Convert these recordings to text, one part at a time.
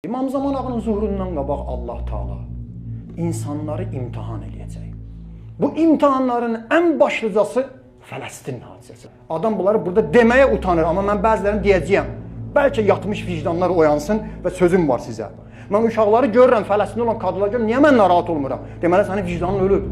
İmam Zaman Ağa'nın zuhurundan qabaq Allah Taala insanları imtihan edəcək. Bu imtihanların ən başlıcası Fələstin hadisəsi. Adam bunları burada deməyə utanır, amma mən bəzilərini deyəcəyəm. Bəlkə yatmış vicdanlar oyansın və sözüm var sizə. Mən uşaqları görürəm, Fələstində olan kadrları görürəm, niyə mən narahat olmuram? Deməli, sənin vicdanın ölüb.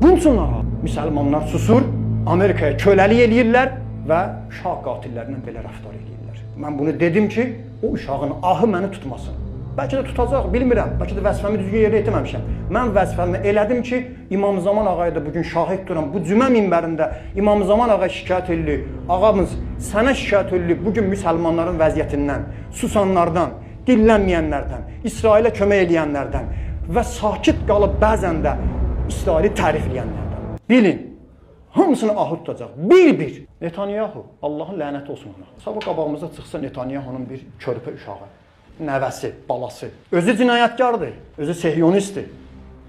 Bunun üçün narahat. Müsəlmanlar susur, Amerikaya köləlik eləyirlər və uşaq qatillərindən belə rəftar eləyirlər. Mən bunu dedim ki, o uşağın ahı məni tutmasın. Bəlkə də tutacaq, bilmirəm. Bəlkə də vəzifəmi düzgün yerə yetirməmişəm. Mən vəzifəmi elədim ki, İmam Zaman Ağa'ya da bugün şahid duram. Bu cümə minbərində İmam Zaman Ağa şikayət edilir. Ağamız sənə şikayət edilir bugün müsəlmanların vəziyyətindən, susanlardan, dillənməyənlərdən, İsrailə kömək edənlərdən və sakit qalıb bəzən də İsraili tərifləyənlərdən. Bilin, hamısını ahı tutacaq. Bir-bir. Netanyahu, Allahın lənəti olsun ona. Sabah qabağımıza çıxsa Netanyahunun bir körpə uşağı. Nəvəsi, balası. Özü cinayətkardır, özü sehyonistdir.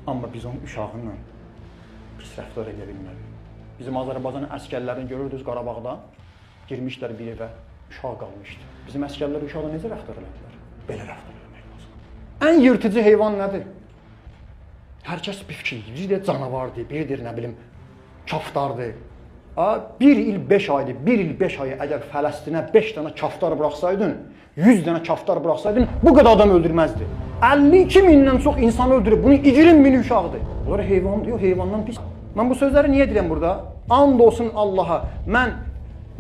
Amma biz onun uşağıyla pis rəftar edə bilmərik. Bizim Azərbaycan əskərlərini görürdünüz Qarabağda. Girmişlər bir evə, uşaq qalmışdı. Bizim əskərlər uşaqla necə rəftar elədilər? Belə rəftar eləmək lazım. Ən yırtıcı heyvan nədir? Hər kəs bir fikir, biri də canavardır, biri deyir, nə bilim, kaftardır. Bir il 5 aydır, 1 il 5 ayı əgər Fələstinə 5 dənə kaftar bıraxsaydın, 100 dənə kaftar bıraxsaydın, bu qədər adam öldürməzdi. 52 mindən çox insan öldürüb, bunun 20 mini uşaqdır. Onlar heyvandır, yox, heyvandan pis. Mən bu sözləri niyə deyirəm burada? And olsun Allaha, mən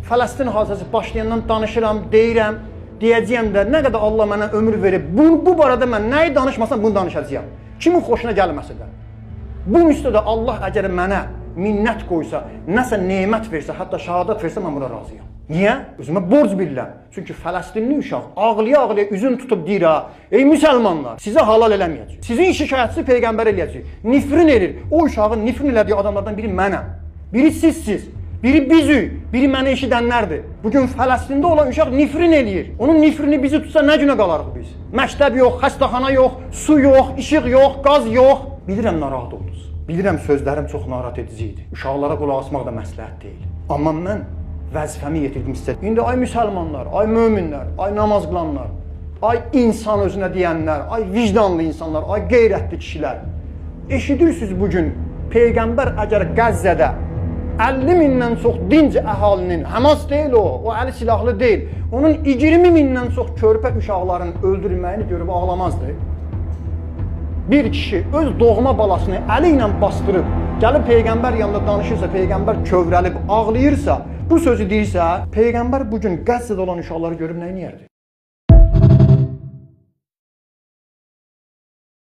Fələstin hadisəsi başlayandan danışıram, deyirəm, deyəcəyəm də, nə qədər Allah mənə ömür verib, bu barədə mən nəyi danışmasam, bunu danışacağam. Kimin xoşuna gəlməsə də. Bunun üstə də Allah əgər mənə minnət qoysa, nəsə nemət versə, hətta şəhadət versə, mən buna razıyam. Niyə? Özümə borc bilirəm. Çünki Fələstinli uşaq ağlaya-ağlaya üzün tutub deyir ha, ey müsəlmanlar, sizə halal eləməyəcək. Sizin şikayətçisi Peyğəmbər eləyəcək. Nifrin edir. O uşağın nifrin elədiyi adamlardan biri mənəm. Biri sizsiz. Biri bizük. Biri mənə eşidənlərdir. Bugün Fələstində olan uşaq nifrin eləyir. Onun nifrini bizi tutsa nə günə qalarıq biz? Məktəb yox, xəstəxana yox, su yox, işıq yox, qaz yox. Bilirəm narahat oldunuz. Bilirəm sözlərim çox narahat edici idi. Uşaqlara qulaq asmaq da məsləhət deyil. Amma mən vəzifəmi yetirdim sizə. İndi ay müsəlmanlar, ay möminlər, ay namaz qılanlar, ay insan özünə deyənlər, ay vicdanlı insanlar, ay qeyrətli kişilər. Eşidirsiniz bugün Peyğəmbər əgər Qəzzədə 50 mindən çox dinc əhalinin, Həmas deyil o əli silahlı deyil, onun 20 mindən çox körpə uşaqların öldürülməyini görüb ağlamazdı. Bir kişi öz doğma balasını əli ilə bastırıb, gəlib Peyğəmbər yanında danışırsa, Peyğəmbər kövrəlib, ağlayırsa, bu sözü deyirsə, Peyğəmbər bugün Qəzzədə olan uşaqları görüb nə edirdi?